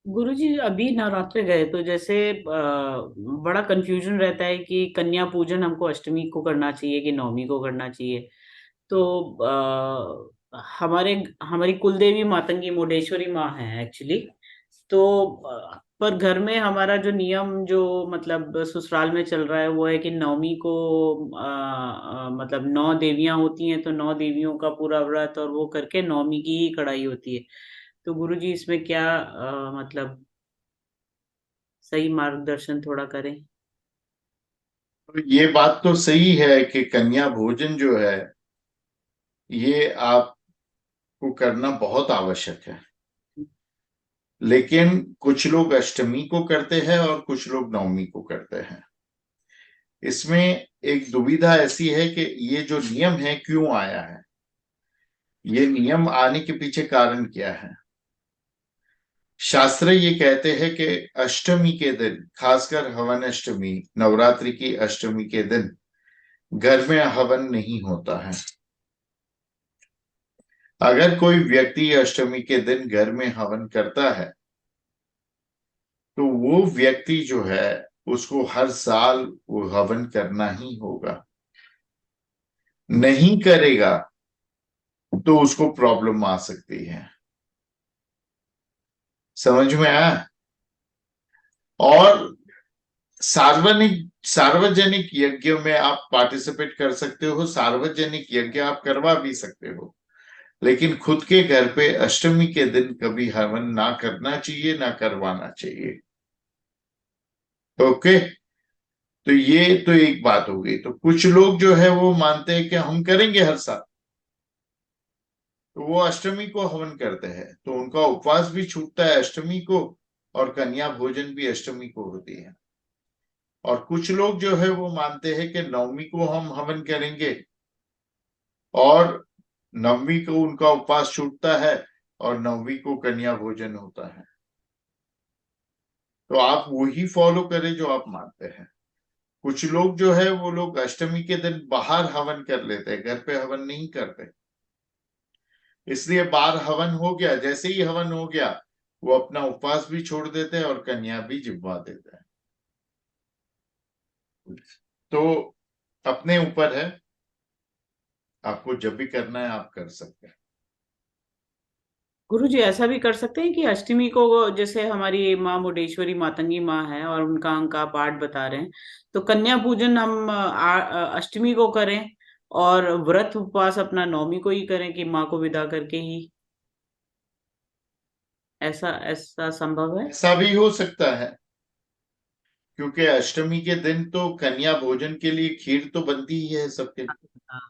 गुरुजी अभी नवरात्र गए तो जैसे बड़ा कंफ्यूजन रहता है कि कन्या पूजन हमको अष्टमी को करना चाहिए कि नवमी को करना चाहिए। तो हमारे हमारी कुलदेवी मातंगी मुंडेश्वरी माँ है एक्चुअली। तो पर घर में हमारा जो नियम जो मतलब ससुराल में चल रहा है वो है कि नवमी को मतलब 9 देवियां होती हैं तो 9 देवियों का पूरा व्रत और वो करके नवमी की ही कढ़ाई होती है। तो गुरुजी इसमें क्या मतलब सही मार्गदर्शन थोड़ा करें। तो ये बात तो सही है कि कन्या भोजन जो है ये आपको करना बहुत आवश्यक है। लेकिन कुछ लोग अष्टमी को करते हैं और कुछ लोग नवमी को करते हैं। इसमें एक दुविधा ऐसी है कि ये जो नियम है क्यों आया है, ये नियम आने के पीछे कारण क्या है। शास्त्र ये कहते हैं कि अष्टमी के दिन, खासकर हवन अष्टमी, नवरात्रि की अष्टमी के दिन घर में हवन नहीं होता है। अगर कोई व्यक्ति अष्टमी के दिन घर में हवन करता है तो वो व्यक्ति जो है उसको हर साल वो हवन करना ही होगा। नहीं करेगा तो उसको प्रॉब्लम आ सकती है। समझ में आया। और सार्वजनिक यज्ञ में आप पार्टिसिपेट कर सकते हो, सार्वजनिक यज्ञ आप करवा भी सकते हो, लेकिन खुद के घर पे अष्टमी के दिन कभी हवन ना करना चाहिए, ना करवाना चाहिए। ओके। तो ये तो एक बात हो गई। तो कुछ लोग जो है वो मानते हैं कि हम करेंगे हर साल, तो वो अष्टमी को हवन करते हैं, तो उनका उपवास भी छूटता है अष्टमी को, और कन्या भोजन भी अष्टमी को होती है। और कुछ लोग जो है वो मानते हैं कि नवमी को हम हवन करेंगे, और नवमी को उनका उपवास छूटता है, और नवमी को कन्या भोजन होता है। तो आप वही फॉलो करें जो आप मानते हैं। कुछ लोग जो है वो लोग अष्टमी के दिन बाहर हवन कर लेते हैं, घर पे हवन नहीं करते। इसलिए बाहर हवन हो गया, जैसे ही हवन हो गया वो अपना उपवास भी छोड़ देते हैं और कन्या भी जिभवा देते हैं। तो अपने ऊपर है, आपको जब भी करना है आप कर सकते हैं। गुरु जी ऐसा भी कर सकते हैं कि अष्टमी को जैसे हमारी माँ मुंडेश्वरी मातंगी माँ है और उनका अंक आप 8 बता रहे हैं, तो कन्या पूजन हम अष्टमी को करें और व्रत उपवास अपना नवमी को ही करें कि माँ को विदा करके ही। ऐसा ऐसा संभव है। ऐसा भी हो सकता है, क्योंकि अष्टमी के दिन तो कन्या भोजन के लिए खीर तो बनती ही है सबके लिए। हाँ।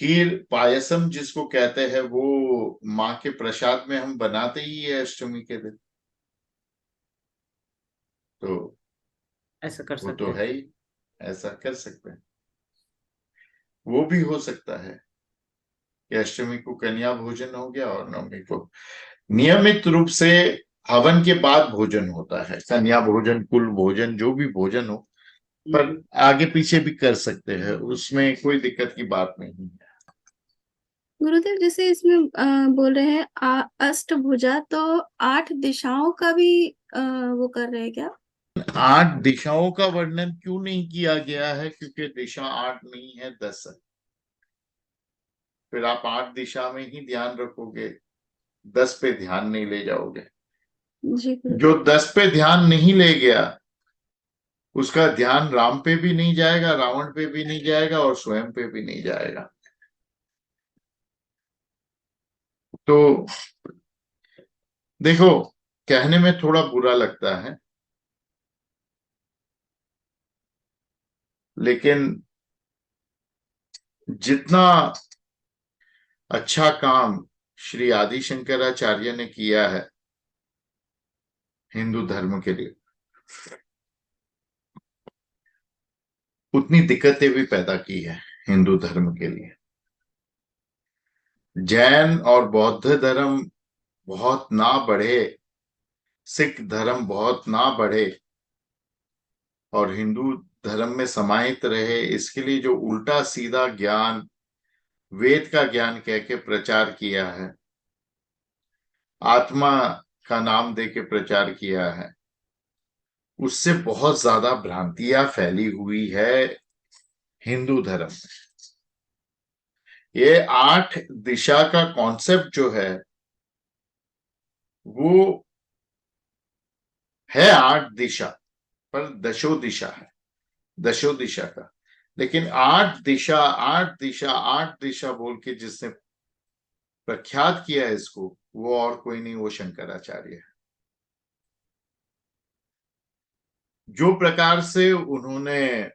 खीर पायसम जिसको कहते हैं वो माँ के प्रसाद में हम बनाते ही है अष्टमी के दिन। तो ऐसा कर वो सकते तो हैं। है ही, ऐसा कर सकते हैं। वो भी हो सकता है कि अष्टमी को कन्या भोजन हो गया और नवमी को नियमित रूप से हवन के बाद भोजन होता है, कन्या भोजन, कुल भोजन, जो भी भोजन हो। पर हम्म। आगे पीछे भी कर सकते हैं, उसमें कोई दिक्कत की बात नहीं है। गुरुदेव जैसे इसमें बोल रहे हैं अष्टभुजा, तो 8 दिशाओं का भी वो कर रहे हैं क्या? 8 दिशाओं का वर्णन क्यों नहीं किया गया है? क्योंकि दिशा 8 नहीं है, 10 है। फिर आप 8 दिशा में ही ध्यान रखोगे, 10 पे ध्यान नहीं ले जाओगे। जी जो गुरुदेव। 10 पे ध्यान नहीं ले गया उसका ध्यान राम पे भी नहीं जाएगा, रावण पे भी नहीं जाएगा, और स्वयं पे भी नहीं जाएगा। तो देखो, कहने में थोड़ा बुरा लगता है, लेकिन जितना अच्छा काम श्री आदि शंकराचार्य ने किया है हिंदू धर्म के लिए, उतनी दिक्कतें भी पैदा की है हिंदू धर्म के लिए। जैन और बौद्ध धर्म बहुत ना बढ़े, सिख धर्म बहुत ना बढ़े, और हिंदू धर्म में समाहित रहे, इसके लिए जो उल्टा सीधा ज्ञान, वेद का ज्ञान कह के प्रचार किया है, आत्मा का नाम दे के प्रचार किया है, उससे बहुत ज्यादा भ्रांतियां फैली हुई है हिंदू धर्म में। ये 8 दिशा का कॉन्सेप्ट जो है वो है 8 दिशा, पर दशो दिशा है, दशो दिशा का। लेकिन 8 दिशा 8 दिशा 8 दिशा बोल के जिसने प्रख्यात किया है इसको, वो और कोई नहीं, वो शंकराचार्य है। जो प्रकार से उन्होंने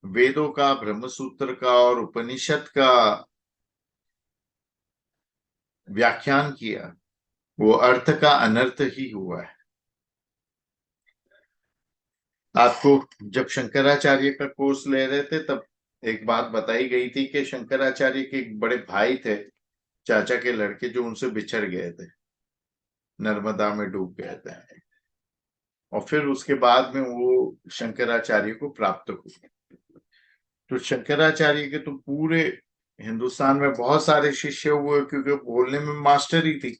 वेदों का, ब्रह्मसूत्र का और उपनिषद का व्याख्यान किया, वो अर्थ का अनर्थ ही हुआ है। आपको जब शंकराचार्य का कोर्स ले रहे थे तब एक बात बताई गई थी कि शंकराचार्य के एक बड़े भाई थे, चाचा के लड़के, जो उनसे बिछड़ गए थे, नर्मदा में डूब गए थे, और फिर उसके बाद में वो शंकराचार्य को प्राप्त हुए। तो शंकराचार्य के तो पूरे हिंदुस्तान में बहुत सारे शिष्य हुए, क्योंकि बोलने में मास्टर ही थी,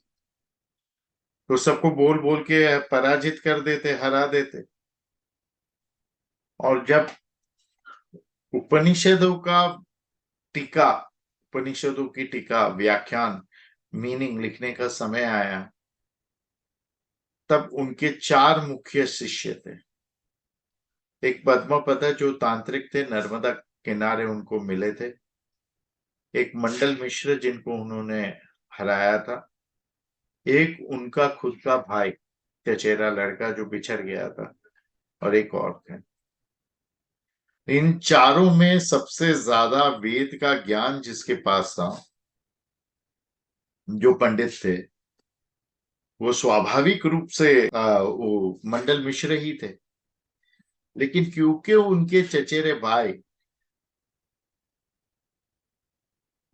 तो सबको बोल बोल के पराजित कर देते, हरा देते। और जब उपनिषदों का टीका, उपनिषदों की टीका, व्याख्यान, मीनिंग लिखने का समय आया, तब उनके 4 मुख्य शिष्य थे। एक पद्मपद जो तांत्रिक थे, नर्मदा किनारे उनको मिले थे। एक मंडल मिश्र जिनको उन्होंने हराया था। एक उनका खुद का भाई, चचेरा लड़का जो बिछड़ गया था, और एक और थे। इन चारों में सबसे ज्यादा वेद का ज्ञान जिसके पास था, जो पंडित थे, वो स्वाभाविक रूप से वो मंडल मिश्र ही थे। लेकिन क्योंकि उनके चचेरे भाई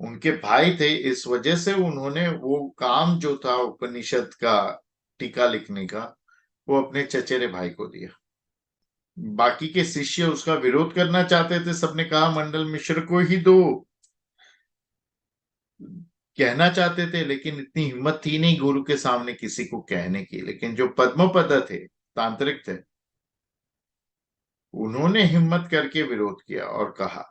उनके भाई थे, इस वजह से उन्होंने वो काम जो था उपनिषद का टीका लिखने का, वो अपने चचेरे भाई को दिया। बाकी के शिष्य उसका विरोध करना चाहते थे, सबने कहा मंडल मिश्र को ही दो, कहना चाहते थे, लेकिन इतनी हिम्मत थी नहीं गुरु के सामने किसी को कहने की। लेकिन जो पद्मपद थे, तांत्रिक थे, उन्होंने हिम्मत करके विरोध किया और कहा।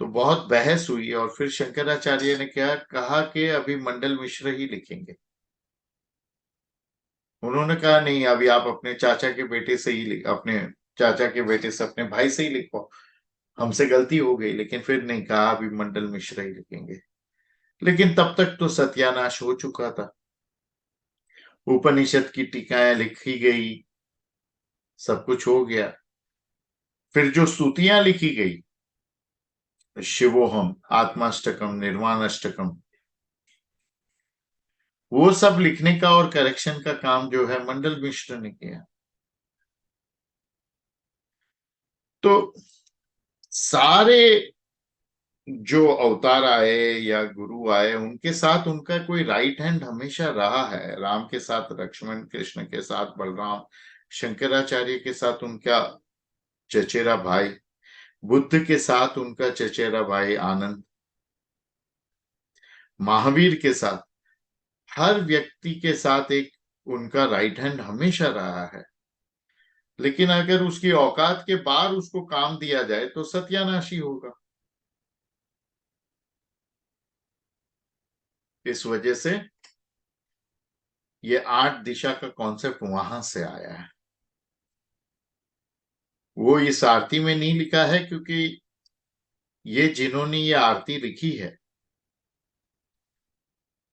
तो बहुत बहस हुई, और फिर शंकराचार्य ने क्या कहा कि अभी मंडल मिश्र ही लिखेंगे। उन्होंने कहा नहीं, अभी आप अपने चाचा के बेटे से ही अपने चाचा के बेटे से, अपने भाई से ही लिखो, हमसे गलती हो गई। लेकिन फिर नहीं, कहा अभी मंडल मिश्र ही लिखेंगे। लेकिन तब तक तो सत्यानाश हो चुका था, उपनिषद की टीकाएं लिखी गई, सब कुछ हो गया। फिर जो स्तुतियां लिखी गई, शिवोहम, आत्माष्टकम, निर्वाणाष्टकम, वो सब लिखने का और करेक्शन का काम जो है मंडल मिश्र ने किया। तो सारे जो अवतार आए या गुरु आए, उनके साथ उनका कोई राइट हैंड हमेशा रहा है। राम के साथ लक्ष्मण, कृष्ण के साथ बलराम, शंकराचार्य के साथ उनका चचेरा भाई, बुद्ध के साथ उनका चचेरा भाई आनंद, महावीर के साथ, हर व्यक्ति के साथ एक उनका राइट हैंड हमेशा रहा है। लेकिन अगर उसकी औकात के बाहर उसको काम दिया जाए तो सत्यानाशी होगा। इस वजह से ये 8 दिशा का कॉन्सेप्ट वहां से आया है। वो इस आरती में नहीं लिखा है, क्योंकि ये जिन्होंने ये आरती लिखी है,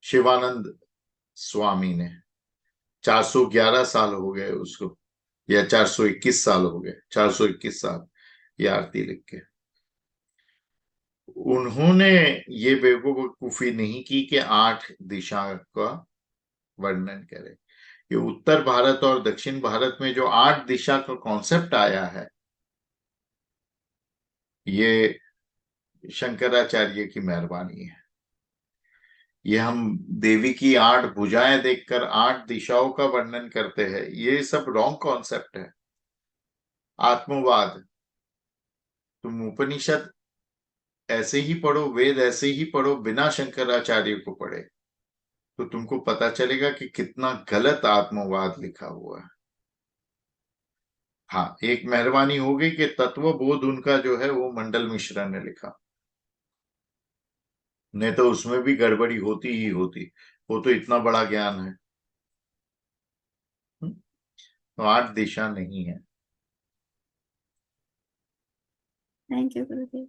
शिवानंद स्वामी ने, 411 साल हो गए उसको, या 421 साल हो गए, 421 साल ये आरती लिख के। उन्होंने ये बेवकूफी नहीं की कि 8 दिशा का वर्णन करे। ये उत्तर भारत और दक्षिण भारत में जो 8 दिशा का कॉन्सेप्ट आया है, ये शंकराचार्य की मेहरबानी है। ये हम देवी की 8 भुजाएं देखकर 8 दिशाओं का वर्णन करते हैं, ये सब रॉन्ग कॉन्सेप्ट है, आत्मवाद। तुम उपनिषद ऐसे ही पढ़ो, वेद ऐसे ही पढ़ो बिना शंकराचार्य को पढ़े, तो तुमको पता चलेगा कि कितना गलत आत्मवाद लिखा हुआ है। हाँ, एक मेहरबानी हो गई कि तत्वबोध उनका जो है वो मंडल मिश्रा ने लिखा, नहीं तो उसमें भी गड़बड़ी होती ही होती। वो तो इतना बड़ा ज्ञान है। तो 8 दिशा नहीं है। Thank you Gurudev.